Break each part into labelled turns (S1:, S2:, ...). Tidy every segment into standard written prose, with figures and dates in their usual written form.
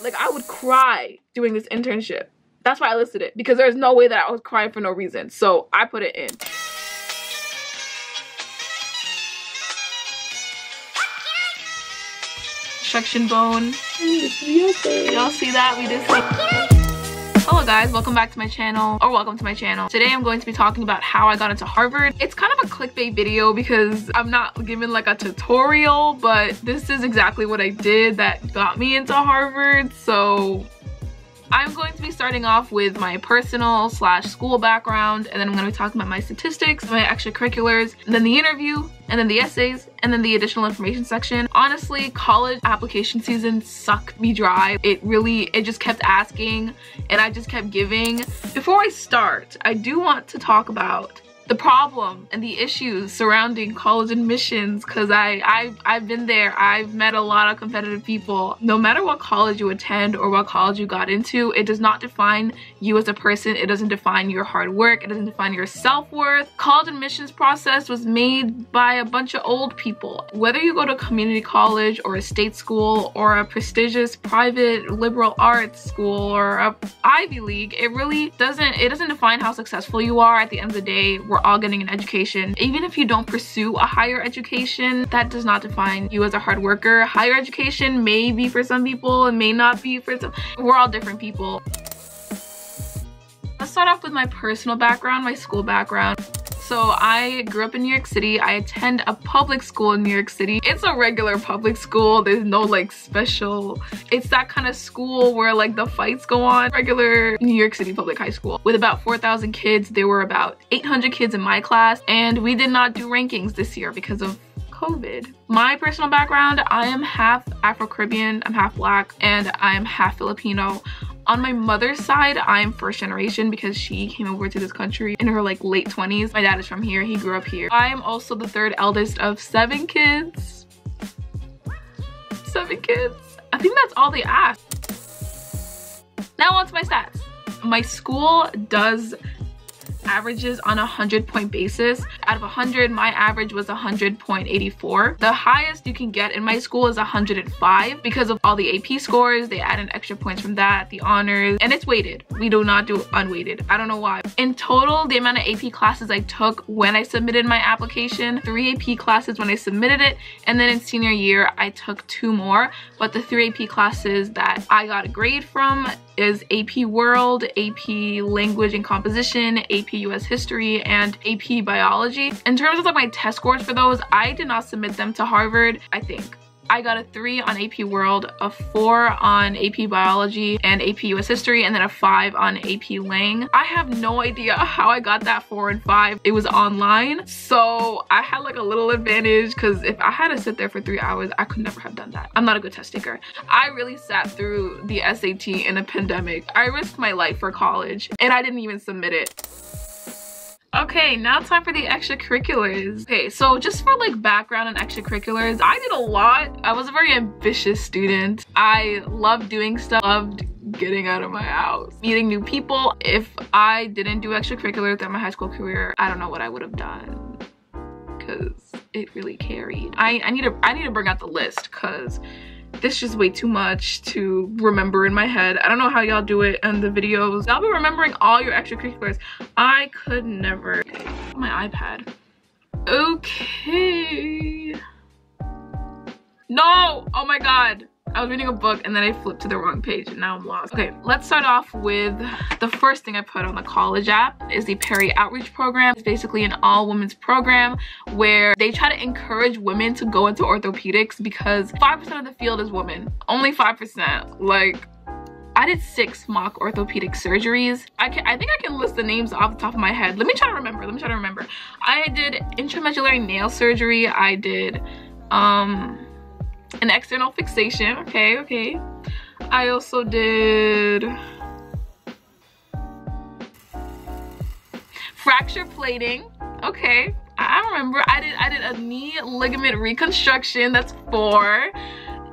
S1: Like, I would cry doing this internship. That's why I listed it, because there's no way that I was crying for no reason. So I put it in. Section bone. Y'all see that? We did some. Hello guys, welcome back to my channel, or welcome to my channel. Today I'm going to be talking about how I got into Harvard. It's kind of a clickbait video because I'm not giving like a tutorial, but this is exactly what I did that got me into Harvard. So I'm going to be starting off with my personal / school background, and then I'm going to be talking about my statistics, my extracurriculars, and then the interview, and then the essays, and then the additional information section. Honestly, college application season sucked me dry. It just kept asking, and I just kept giving. Before I start, I do want to talk about the problem and the issues surrounding college admissions, because I've been there. I've met a lot of competitive people. No matter what college you attend or what college you got into, it does not define you as a person. It doesn't define your hard work. It doesn't define your self-worth. College admissions process was made by a bunch of old people. Whether you go to community college or a state school or a prestigious private liberal arts school or a Ivy League, it really doesn't define how successful you are. At the end of the day, we're all getting an education. Even if you don't pursue a higher education, that does not define you as a hard worker. Higher education may be for some people and may not be for some. We're all different people. Let's start off with my personal background, my school background. So I grew up in New York City. I attend a public school in New York City. It's a regular public school. There's no like special, it's that kind of school where like the fights go on. Regular New York City public high school with about 4,000 kids. There were about 800 kids in my class, and we did not do rankings this year because of COVID. My personal background, I am half Afro-Caribbean, I'm half Black, and I am half Filipino. On my mother's side, I'm first generation because she came over to this country in her like late 20s. My dad is from here, he grew up here. I am also the third eldest of 7 kids. 7 kids. I think that's all they asked. Now on to my stats. My school does averages on a 100-point basis. Out of 100, my average was 100.84. The highest you can get in my school is 105 because of all the AP scores. They add in extra points from that, the honors, and it's weighted. We do not do unweighted. I don't know why. In total, the amount of AP classes I took when I submitted my application, 3 AP classes when I submitted it, and then in senior year, I took 2 more. But the 3 AP classes that I got a grade from is AP World, AP Language and Composition, AP US History, and AP Biology. In terms of like my test scores for those, I did not submit them to Harvard. I think I got a 3 on AP World, a 4 on AP Biology and AP US History, and then a 5 on AP Lang. I have no idea how I got that 4 and 5. It was online, so I had like a little advantage because if I had to sit there for 3 hours, I could never have done that. I'm not a good test taker. I really sat through the SAT in a pandemic. I risked my life for college and I didn't even submit it. Okay, now time for the extracurriculars. Okay, so just for like background and extracurriculars, I did a lot. I was a very ambitious student. I loved doing stuff, loved getting out of my house, meeting new people. If I didn't do extracurriculars throughout my high school career, I don't know what I would have done, because it really carried. I need to bring out the list because this is just way too much to remember in my head. I don't know how y'all do it in the videos. Y'all be remembering all your extracurriculars. I could never. Okay, my iPad. Okay. No! Oh my god. I was reading a book and then I flipped to the wrong page and now I'm lost. Okay, let's start off with the first thing I put on the college app is the Perry Outreach Program. It's basically an all-women's program where they try to encourage women to go into orthopedics because 5% of the field is women. Only 5%. Like, I did 6 mock orthopedic surgeries. I think I can list the names off the top of my head. Let me try to remember. I did intramedullary nail surgery. I did an external fixation. Okay. I also did fracture plating. Okay, I remember. I did a knee ligament reconstruction. That's 4,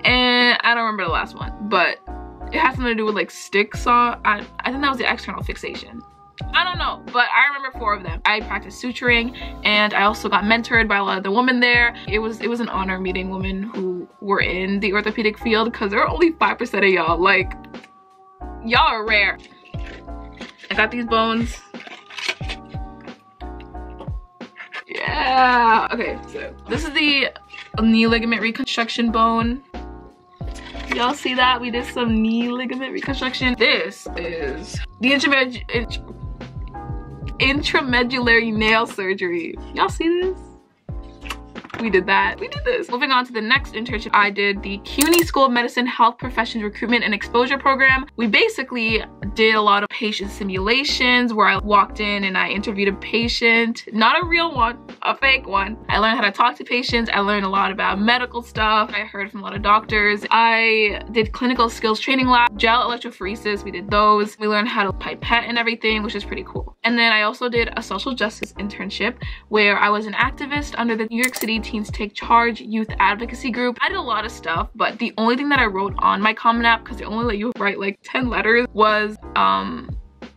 S1: and I don't remember the last one, but it has something to do with like sticks. I think that was the external fixation. I don't know, but I remember 4 of them. I practiced suturing, and I also got mentored by a lot of the women there. It was an honor meeting women who were in the orthopedic field, because there are only 5% of y'all. Like, y'all are rare. I got these bones. Yeah. Okay, so this is the knee ligament reconstruction bone. Y'all see that? We did some knee ligament reconstruction. This is the intramedullary nail surgery. Y'all see this? We did that. We did this. Moving on to the next internship, I did the CUNY School of Medicine Health Professions Recruitment and Exposure Program. We basically did a lot of patient simulations where I walked in and I interviewed a patient, not a real one, a fake one. I learned how to talk to patients. I learned a lot about medical stuff. I heard from a lot of doctors. I did clinical skills training lab, gel electrophoresis. We did those. We learned how to pipette and everything, which is pretty cool. And then I also did a social justice internship where I was an activist under the New York City Teens Take Charge youth advocacy group. I did a lot of stuff, but the only thing that I wrote on my Common App, because they only let you write like 10 letters, was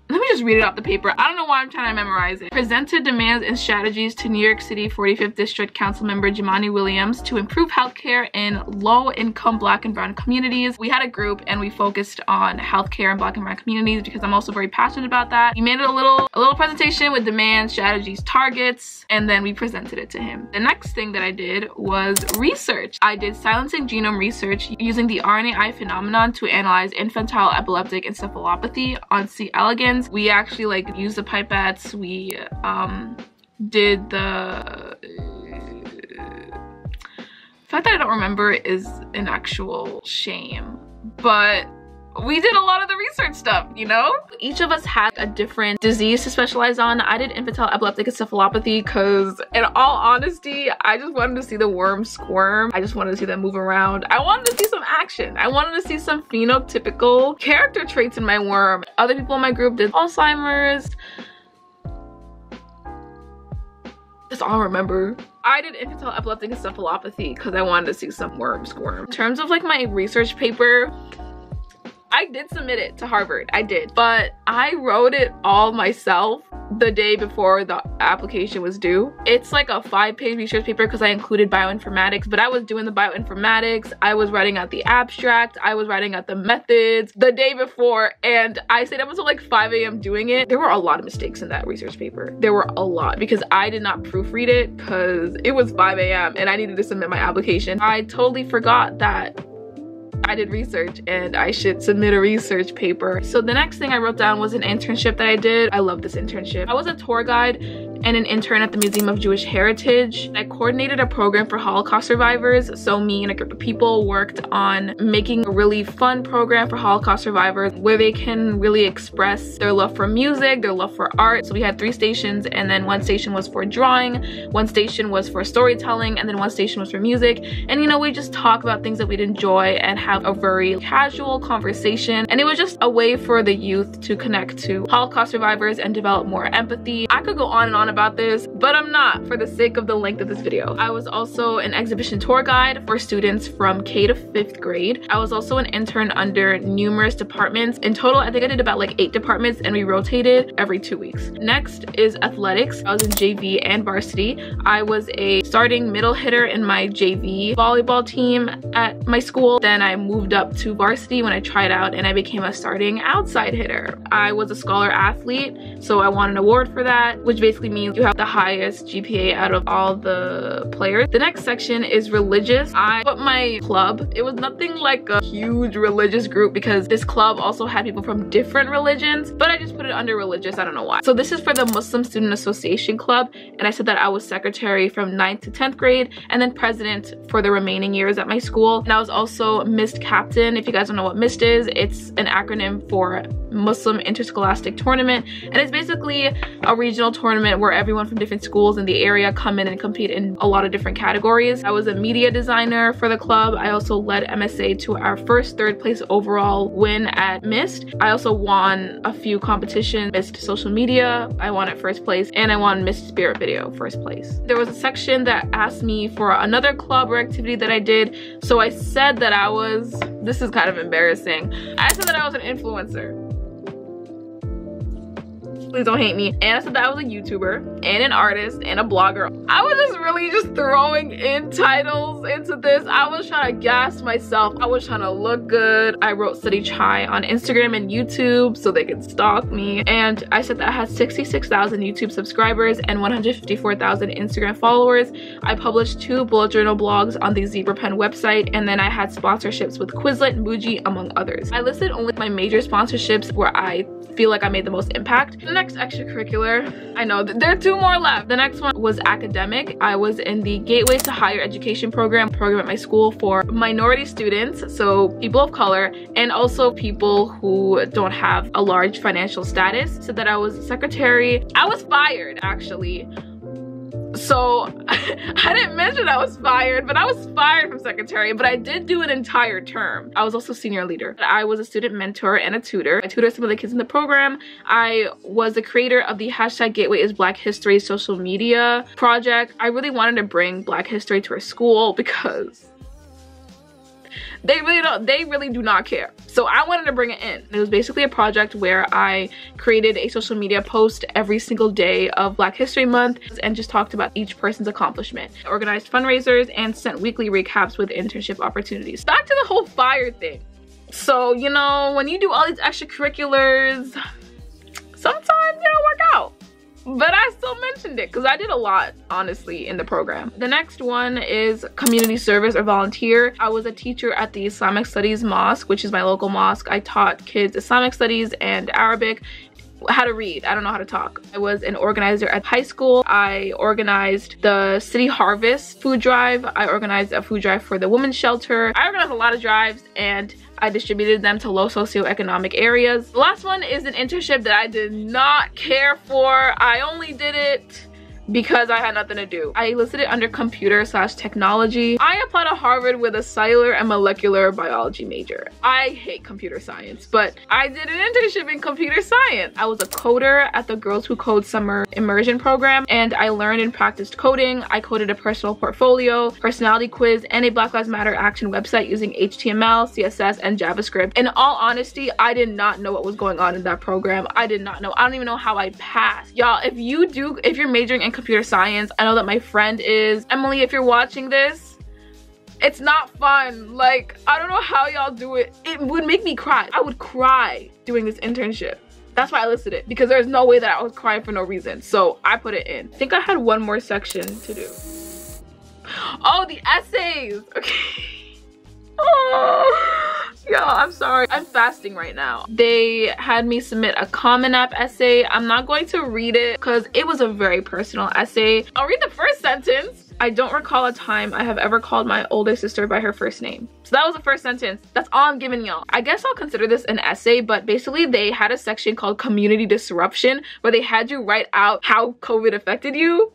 S1: let me just read it off the paper. I don't know why I'm trying to memorize it. Presented demands and strategies to New York City 45th District Council member Jimani Williams to improve healthcare in low-income Black and Brown communities. We had a group and we focused on healthcare in Black and Brown communities because I'm also very passionate about that. We made a little presentation with demands, strategies, targets, and then we presented it to him. The next thing that I did was research. I did silencing genome research using the RNAi phenomenon to analyze infantile epileptic encephalopathy on C. elegans. We actually like used the pipettes. We did the fact that I don't remember is an actual shame, but we did a lot of the research stuff, you know? Each of us had a different disease to specialize on. I did infantile epileptic encephalopathy because, in all honesty, I just wanted to see the worm squirm. I just wanted to see them move around. I wanted to see some action. I wanted to see some phenotypical character traits in my worm. Other people in my group did Alzheimer's. That's all I remember. I did infantile epileptic encephalopathy because I wanted to see some worm squirm. In terms of like my research paper, I did submit it to Harvard, I did, but I wrote it all myself the day before the application was due. It's like a 5-page research paper because I included bioinformatics, but I was doing the bioinformatics, I was writing out the abstract, I was writing out the methods the day before, and I stayed up until like 5 a.m. doing it. There were a lot of mistakes in that research paper. There were a lot because I did not proofread it because it was 5 a.m. and I needed to submit my application. I totally forgot that I did research and I should submit a research paper. So the next thing I wrote down was an internship that I did. I love this internship. I was a tour guide and an intern at the Museum of Jewish Heritage. I coordinated a program for Holocaust survivors. So me and a group of people worked on making a really fun program for Holocaust survivors where they can really express their love for music, their love for art. So we had 3 stations, and then 1 station was for drawing, 1 station was for storytelling, and then 1 station was for music. And you know, we just talk about things that we'd enjoy and have a very casual conversation. And it was just a way for the youth to connect to Holocaust survivors and develop more empathy. I could go on and on about this, but I'm not for the sake of the length of this video. I was also an exhibition tour guide for students from K to 5th grade. I was also an intern under numerous departments. In total, I think I did about like 8 departments and we rotated every 2 weeks. Next is athletics. I was in JV and varsity. I was a starting middle hitter in my JV volleyball team at my school. Then I moved up to varsity when I tried out and I became a starting outside hitter. I was a scholar athlete, so I won an award for that, which basically means you have the highest GPA out of all the players. The next section is religious. I put my club. It was nothing like a huge religious group because this club also had people from different religions, but I just put it under religious. I don't know why. So this is for the Muslim Student Association Club, and I said that I was secretary from 9th to 10th grade and then president for the remaining years at my school. And I was also MIST captain. If you guys don't know what MIST is, it's an acronym for Muslim Interscholastic Tournament, and it's basically a regional tournament where everyone from different schools in the area come in and compete in a lot of different categories. I was a media designer for the club. I also led MSA to our first 3rd place overall win at MIST. I also won a few competitions, MIST social media, I won at 1st place, and I won MIST spirit video 1st place. There was a section that asked me for another club or activity that I did, so I said that I was, this is kind of embarrassing, I said that I was an influencer. Please don't hate me. And I said that I was a YouTuber and an artist and a blogger. I was just really just throwing in titles into this. I was trying to gas myself. I was trying to look good. I wrote Study Chai on Instagram and YouTube so they could stalk me. And I said that I had 66,000 YouTube subscribers and 154,000 Instagram followers. I published 2 bullet journal blogs on the Zebra Pen website, and then I had sponsorships with Quizlet, Muji, among others. I listed only my major sponsorships where I feel like I made the most impact. The next extracurricular, I know there are 2 more left. The next one was academic. I was in the Gateways to Higher Education program at my school for minority students, so people of color, and also people who don't have a large financial status. So that I was a secretary. I was fired, actually. So I didn't mention I was fired, but I was fired from secretary, but I did do an entire term. I was also senior leader. I was a student mentor and a tutor. I tutored some of the kids in the program. I was the creator of the hashtag Gateway is Black History social media project. I really wanted to bring Black history to our school because they really do not care. So I wanted to bring it in. It was basically a project where I created a social media post every single day of Black History Month and just talked about each person's accomplishment. I organized fundraisers and sent weekly recaps with internship opportunities. Back to the whole fire thing. So, you know, when you do all these extracurriculars, sometimes they don't work out. But I still mentioned it because I did a lot, honestly, in the program. The next one is community service or volunteer. I was a teacher at the Islamic Studies Mosque, which is my local mosque. I taught kids Islamic Studies and Arabic, how to read. I don't know how to talk. I was an organizer at high school. I organized the City Harvest food drive. I organized a food drive for the women's shelter. I organized a lot of drives and I distributed them to low socioeconomic areas. The last one is an internship that I did not care for. I only did it because I had nothing to do. I listed it under computer/technology. I applied to Harvard with a cellular and molecular biology major. I hate computer science, but I did an internship in computer science. I was a coder at the Girls Who Code Summer Immersion program, and I learned and practiced coding. I coded a personal portfolio, personality quiz, and a Black Lives Matter action website using HTML, CSS, and JavaScript. In all honesty, I did not know what was going on in that program. I did not know. I don't even know how I passed. Y'all, if you're majoring in computer science, I know that my friend is. Emily, if you're watching this, it's not fun. Like, I don't know how y'all do it. It would make me cry. I would cry doing this internship. That's why I listed it, because there's no way that I was crying for no reason. So I put it in. I think I had one more section to do. Oh, the essays. Okay. Oh, yeah, I'm sorry. I'm fasting right now. They had me submit a Common App essay. I'm not going to read it because it was a very personal essay. I'll read the first sentence. I don't recall a time I have ever called my older sister by her first name. So that was the first sentence. That's all I'm giving y'all. I guess I'll consider this an essay, but basically they had a section called community disruption where they had you write out how COVID affected you.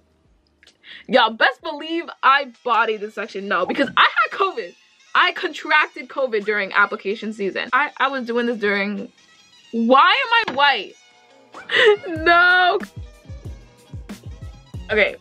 S1: Y'all best believe I bodied this section. No, because I had COVID. I contracted COVID during application season. I was doing this during... Why am I white? No. Okay.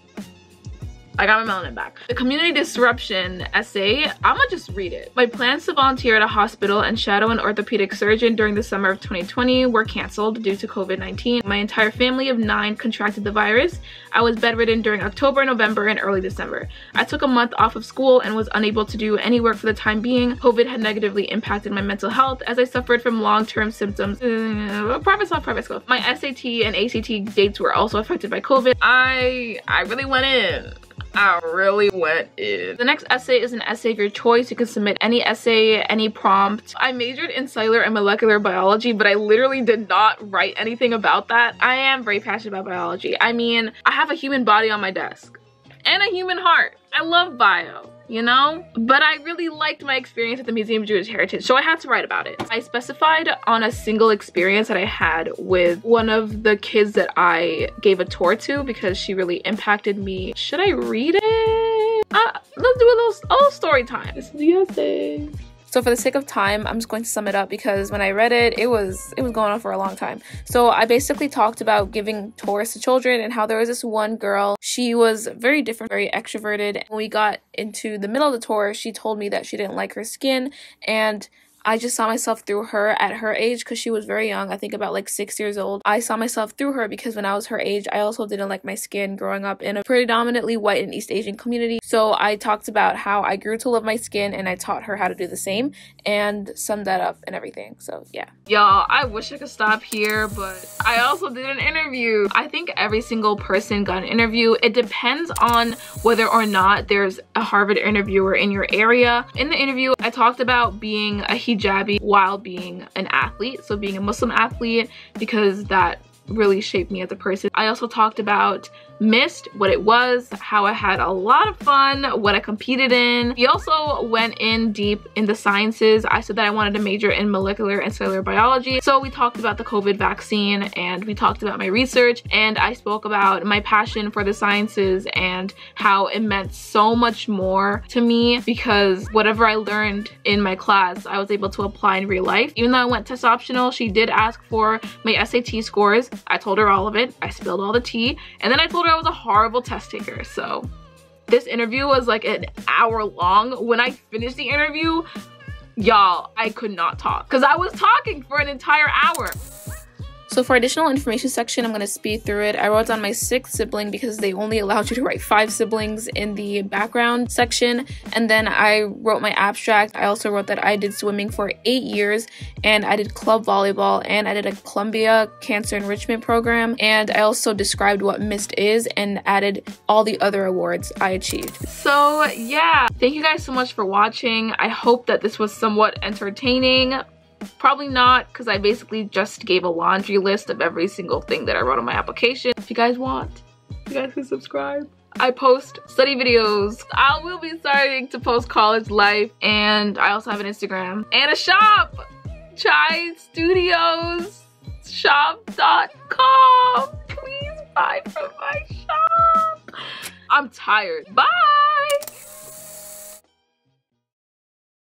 S1: I got my melanin back. The community disruption essay, I'm gonna just read it. My plans to volunteer at a hospital and shadow an orthopedic surgeon during the summer of 2020 were canceled due to COVID-19. My entire family of 9 contracted the virus. I was bedridden during October, November, and early December. I took a month off of school and was unable to do any work for the time being. COVID had negatively impacted my mental health as I suffered from long-term symptoms. Private stuff. My SAT and ACT dates were also affected by COVID. I really went in. I really went in. The next essay is an essay of your choice. You can submit any essay, any prompt. I majored in cellular and molecular biology, but I literally did not write anything about that. I am very passionate about biology. I mean, I have a human body on my desk and a human heart. I love bio, you know? But I really liked my experience at the Museum of Jewish Heritage, so I had to write about it. I specified on a single experience that I had with one of the kids that I gave a tour to because she really impacted me. Should I read it? Let's do a little story time. This is the essay. So for the sake of time, I'm just going to sum it up because when I read it, it was going on for a long time. So I basically talked about giving tours to children and how there was this one girl. She was very different, very extroverted. When we got into the middle of the tour, she told me that she didn't like her skin, and I just saw myself through her at her age because she was very young. I think about like 6 years old. I saw myself through her because when I was her age, I also didn't like my skin growing up in a predominantly white and East Asian community. So I talked about how I grew to love my skin and I taught her how to do the same and summed that up and everything. So yeah. Y'all, I wish I could stop here, but I also did an interview. I think every single person got an interview. It depends on whether or not there's a Harvard interviewer in your area. In the interview, I talked about being a hijabi while being an athlete, so being a Muslim athlete, because that really shaped me as a person. I also talked about missed, what it was, how I had a lot of fun, what I competed in. We also went in deep in the sciences. I said that I wanted to major in molecular and cellular biology. So we talked about the COVID vaccine and we talked about my research, and I spoke about my passion for the sciences and how it meant so much more to me because whatever I learned in my class, I was able to apply in real life. Even though I went test optional, she did ask for my SAT scores. I told her all of it. I spilled all the tea, and then I told her I was a horrible test taker. So this interview was like an hour long. When I finished the interview, y'all, I could not talk because I was talking for an entire hour. So for additional information section, I'm going to speed through it. I wrote down my 6th sibling because they only allowed you to write 5 siblings in the background section. And then I wrote my abstract. I also wrote that I did swimming for 8 years and I did club volleyball and I did a Columbia Cancer Enrichment Program. And I also described what MIST is and added all the other awards I achieved. So yeah, thank you guys so much for watching. I hope that this was somewhat entertaining. Probably not, because I basically just gave a laundry list of every single thing that I wrote on my application. If you guys want, you guys can subscribe. I post study videos. I will be starting to post college life, and I also have an Instagram and a shop, Chai Studios shop.com. Please buy from my shop. I'm tired. Bye.